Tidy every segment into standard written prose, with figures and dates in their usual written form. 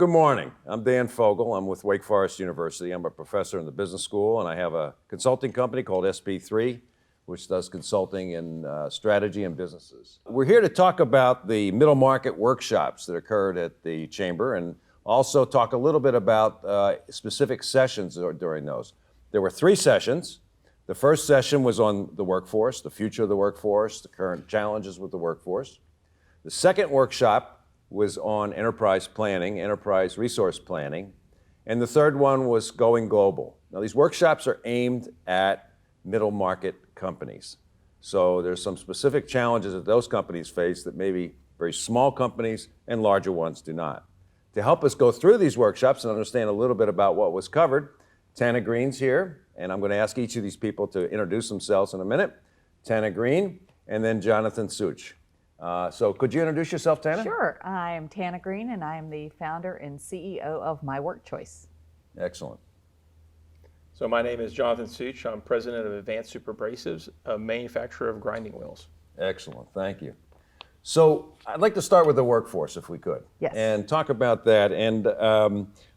Good morning. I'm Dan Fogel. I'm with Wake Forest University. I'm a professor in the business school, and I have a consulting company called SP3, which does consulting in strategy and businesses. We're here to talk about the middle market workshops that occurred at the Chamber and also talk a little bit about specific sessions during those. There were 3 sessions. The first session was on the workforce, the future of the workforce, the current challenges with the workforce. The second workshop was on enterprise planning, enterprise resource planning, and the third one was going global. Now, these workshops are aimed at middle market companies. So there's some specific challenges that those companies face that maybe very small companies and larger ones do not. To help us go through these workshops and understand a little bit about what was covered, Tana Green's here, and I'm going to ask each of these people to introduce themselves in a minute. Tana Green, and then Jonathan Such. So could you introduce yourself, Tana? Sure. I am Tana Green, and I am the founder and CEO of My Work Choice. Excellent. So my name is Jonathan Such. I'm president of Advanced Superabrasives, a manufacturer of grinding wheels. Excellent. Thank you. So I'd like to start with the workforce, if we could. Yes. And talk about that. And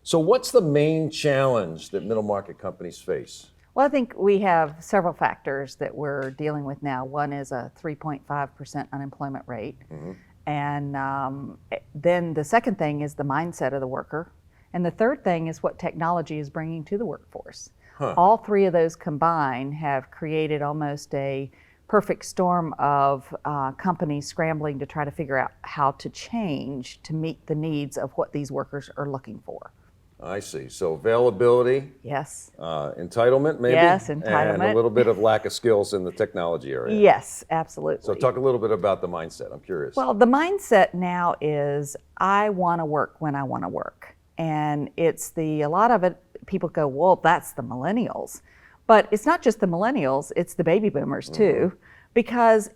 so what's the main challenge that middle market companies face? Well, I think we have several factors that we're dealing with now. One is a 3.5% unemployment rate. Mm-hmm. And then the second thing is the mindset of the worker. And the third thing is what technology is bringing to the workforce. All 3 of those combined have created almost a perfect storm of companies scrambling to try to figure out how to change to meet the needs of what these workers are looking for. I see. So availability. Yes. Entitlement, maybe? Yes, entitlement. And a little bit of lack of skills in the technology area. Yes, absolutely. So talk a little bit about the mindset. I'm curious. Well, the mindset now is I want to work when I want to work. And a lot of it, people go, well, that's the millennials. But it's not just the millennials, it's the baby boomers too. Mm-hmm. Because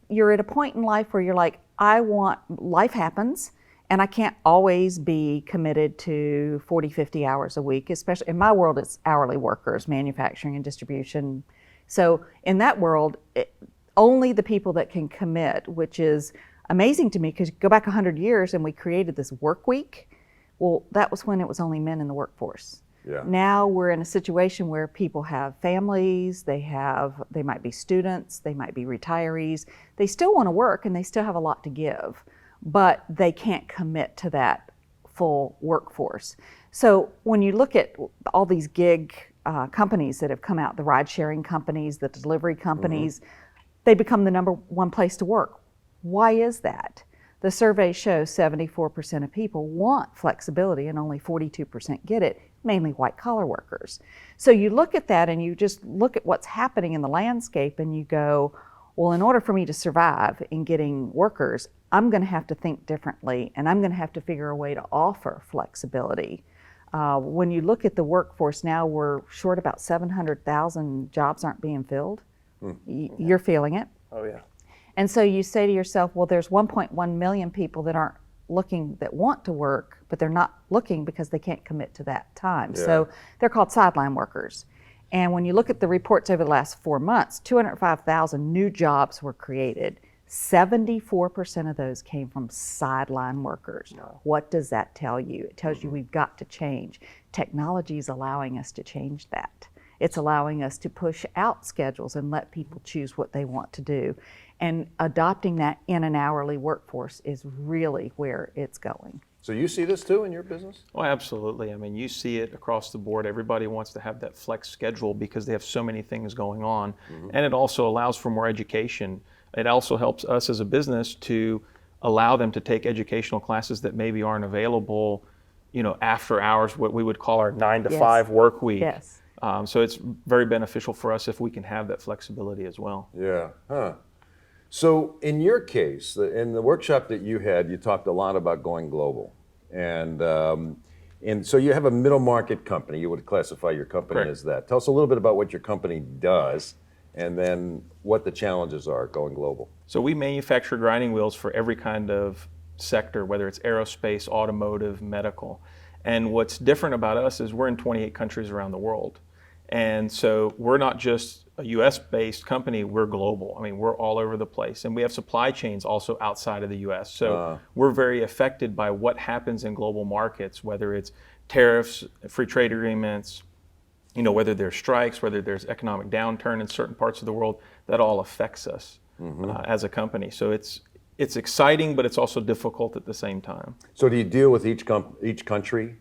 you're at a point in life where you're like, life happens. And I can't always be committed to 40, 50 hours a week, especially in my world, it's hourly workers, manufacturing and distribution. So in that world, only the people that can commit, which is amazing to me because go back 100 years and we created this work week. Well, that was when it was only men in the workforce. Yeah. Now we're in a situation where people have families, they might be students, they might be retirees. They still want to work and they still have a lot to give, but they can't commit to that full workforce. So when you look at all these gig companies that have come out, the ride-sharing companies, the delivery companies, they become the number 1 place to work. Why is that? The survey shows 74% of people want flexibility and only 42% get it, mainly white-collar workers. So you look at that and you just look at what's happening in the landscape and you go, well, in order for me to survive in getting workers, I'm going to have to think differently and I'm going to have to figure a way to offer flexibility. When you look at the workforce now, we're short about 700,000 jobs aren't being filled. You're feeling it. Oh, yeah. And so you say to yourself, well, there's 1.1 million people that aren't looking, that want to work, but they're not looking because they can't commit to that time. Yeah. So they're called sideline workers. And when you look at the reports over the last 4 months, 205,000 new jobs were created. 74% of those came from sideline workers. No. What does that tell you? It tells you we've got to change. Technology is allowing us to change that. It's allowing us to push out schedules and let people choose what they want to do. And adopting that in an hourly workforce is really where it's going. So you see this too in your business? Oh, absolutely. I mean, you see it across the board. Everybody wants to have that flex schedule because they have so many things going on. Mm-hmm. And it also allows for more education. It also helps us as a business to allow them to take educational classes that maybe aren't available, after hours, what we would call our 9 to 5 work week. Yes. So it's very beneficial for us if we can have that flexibility as well. Yeah. Huh. So in your case, in the workshop that you had, you talked a lot about going global. And so you have a middle market company. You would classify your company Correct. as that. Tell us a little bit about what your company does and then what the challenges are going global. So we manufacture grinding wheels for every kind of sector, whether it's aerospace, automotive, medical. And what's different about us is we're in 28 countries around the world. And so we're not just a US based company, we're global. I mean, we're all over the place. And we have supply chains also outside of the US. So we're very affected by what happens in global markets, whether it's tariffs, free trade agreements, whether there's strikes, whether there's economic downturn in certain parts of the world, that all affects us as a company. So it's exciting, but it's also difficult at the same time. So do you deal with each country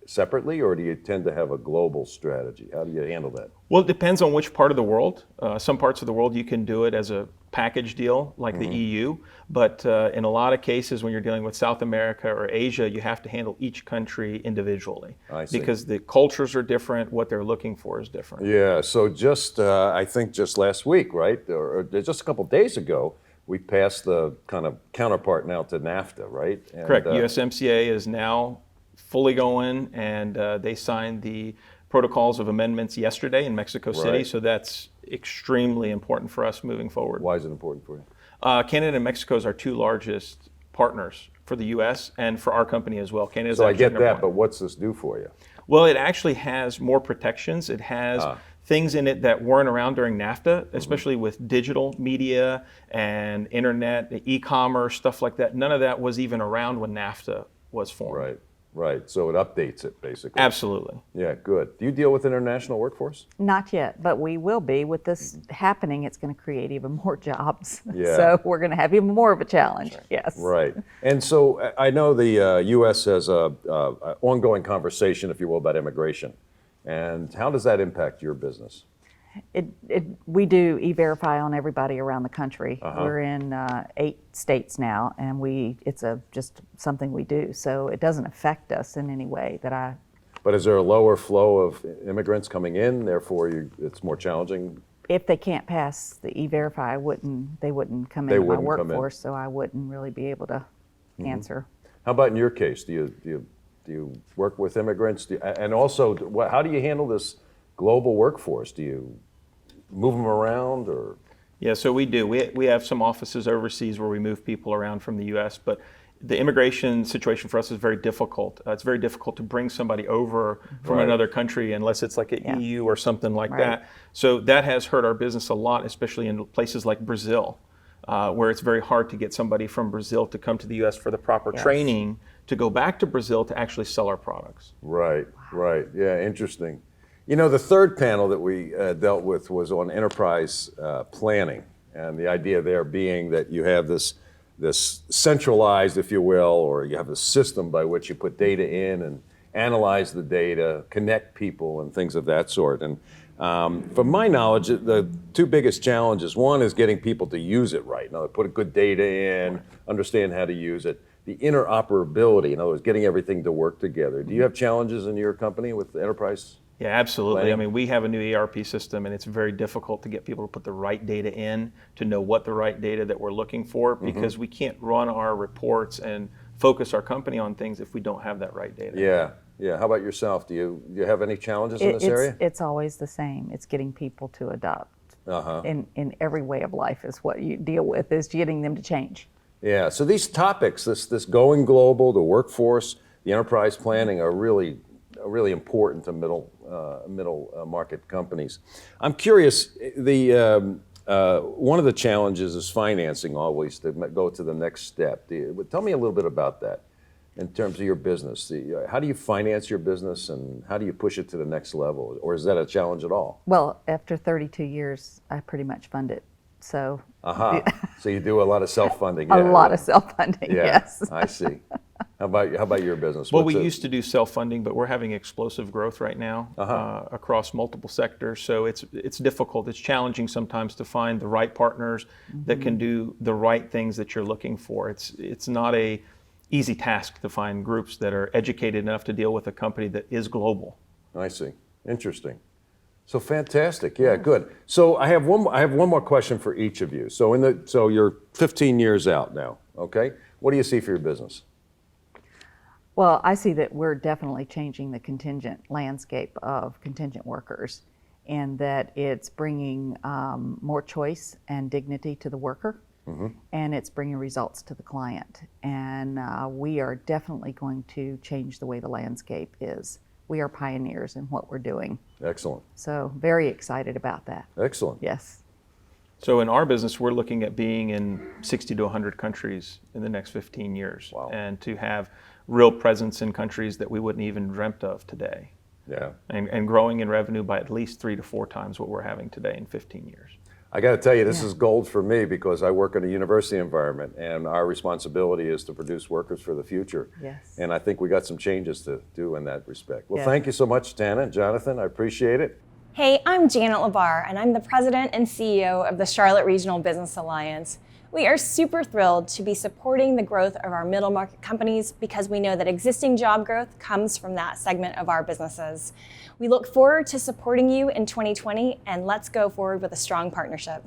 separately, or do you tend to have a global strategy? How do you handle that? Well, it depends on which part of the world. Some parts of the world you can do it as a package deal like the EU, but in a lot of cases when you're dealing with South America or Asia, you have to handle each country individually. I see. Because the cultures are different, what they're looking for is different. Yeah, so just, I think just last week, right, or just a couple days ago, we passed the kind of counterpart now to NAFTA, right? And, Correct. USMCA is now fully going, and they signed the protocols of amendments yesterday in Mexico City, Right. so that's extremely important for us moving forward. Why is it important for you? Canada and Mexico is our two largest partners for the U.S. and for our company as well. Canada's So I actually get number that, one. but what's this do for you? Well, it actually has more protections. It has things in it that weren't around during NAFTA, especially with digital media and internet, e-commerce, stuff like that. None of that was even around when NAFTA was formed. Right, right. So it updates it basically. Absolutely. Yeah, good. Do you deal with international workforce? Not yet, but we will be. With this happening, it's going to create even more jobs. Yeah. So we're going to have even more of a challenge. Yes. Right. And so I know the U.S. has a ongoing conversation, if you will, about immigration. And how does that impact your business? We do E-Verify on everybody around the country. We're in 8 states now, and it's just something we do. So it doesn't affect us in any way But is there a lower flow of immigrants coming in, therefore it's more challenging? if they can't pass the E-Verify, they wouldn't come into my wouldn't come in. workforce, so I wouldn't really be able to answer. How about in your case? Do you work with immigrants? And also, how do you handle this global workforce? Do you move them around, or? Yeah, so we do. We have some offices overseas where we move people around from the U.S., but the immigration situation for us is very difficult. It's very difficult to bring somebody over from Right. another country unless it's like an Yeah. EU or something like Right. that. So that has hurt our business a lot, especially in places like Brazil, where it's very hard to get somebody from Brazil to come to the U.S. for the proper Yes. training to go back to Brazil to actually sell our products. Right, right. Yeah, interesting. The third panel that we dealt with was on enterprise planning, and the idea there being that you have this centralized, if you will, or you have a system by which you put data in and analyze the data, connect people, and things of that sort. And from my knowledge, the two biggest challenges, one is getting people to use it right. Put good data in, understand how to use it. The interoperability, in other words, getting everything to work together. Do you have challenges in your company with enterprise? Yeah, absolutely. planning? I mean, we have a new ERP system, and it's very difficult to get people to put the right data in, to know what the right data that we're looking for, because we can't run our reports and focus our company on things if we don't have that right data. Yeah, yeah. How about yourself? Do you have any challenges in this area? It's always the same. It's getting people to adopt in every way of life is what you deal with, is getting them to change. Yeah. So these topics, this going global, the workforce, the enterprise planning, are really important to middle market companies. I'm curious. One of the challenges is financing, always, to go to the next step. Tell me a little bit about that in terms of your business. How do you finance your business, and how do you push it to the next level? Or is that a challenge at all? Well, after 32 years, I pretty much fund it. So So you do a lot of self-funding. a Yeah, lot yeah. of self-funding, Yeah, yes. I see. How about your business? Well, What's we it? used to do self-funding, but we're having explosive growth right now across multiple sectors. So it's difficult. It's challenging sometimes to find the right partners that can do the right things that you're looking for. It's not a easy task to find groups that are educated enough to deal with a company that is global. I see. Interesting. So fantastic. Yeah, good. So I have one more question for each of you. So you're 15 years out now. Okay. What do you see for your business? Well, I see that we're definitely changing the contingent landscape of contingent workers, and that it's bringing more choice and dignity to the worker, and it's bringing results to the client. And we are definitely going to change the way the landscape is we are pioneers in what we're doing. Excellent. So very excited about that. Excellent. Yes. So in our business, we're looking at being in 60 to 100 countries in the next 15 years. Wow. And to have real presence in countries that we wouldn't even dreamt of today. Yeah. And growing in revenue by at least 3 to 4 times what we're having today in 15 years. I got to tell you, this is gold for me because I work in a university environment, and our responsibility is to produce workers for the future. Yes. And I think we got some changes to do in that respect. Well, Yes. thank you so much, Tana and Jonathan. I appreciate it. Hey, I'm Janet LeVar, and I'm the President and CEO of the Charlotte Regional Business Alliance. We are super thrilled to be supporting the growth of our middle market companies because we know that existing job growth comes from that segment of our businesses. We look forward to supporting you in 2020, and let's go forward with a strong partnership.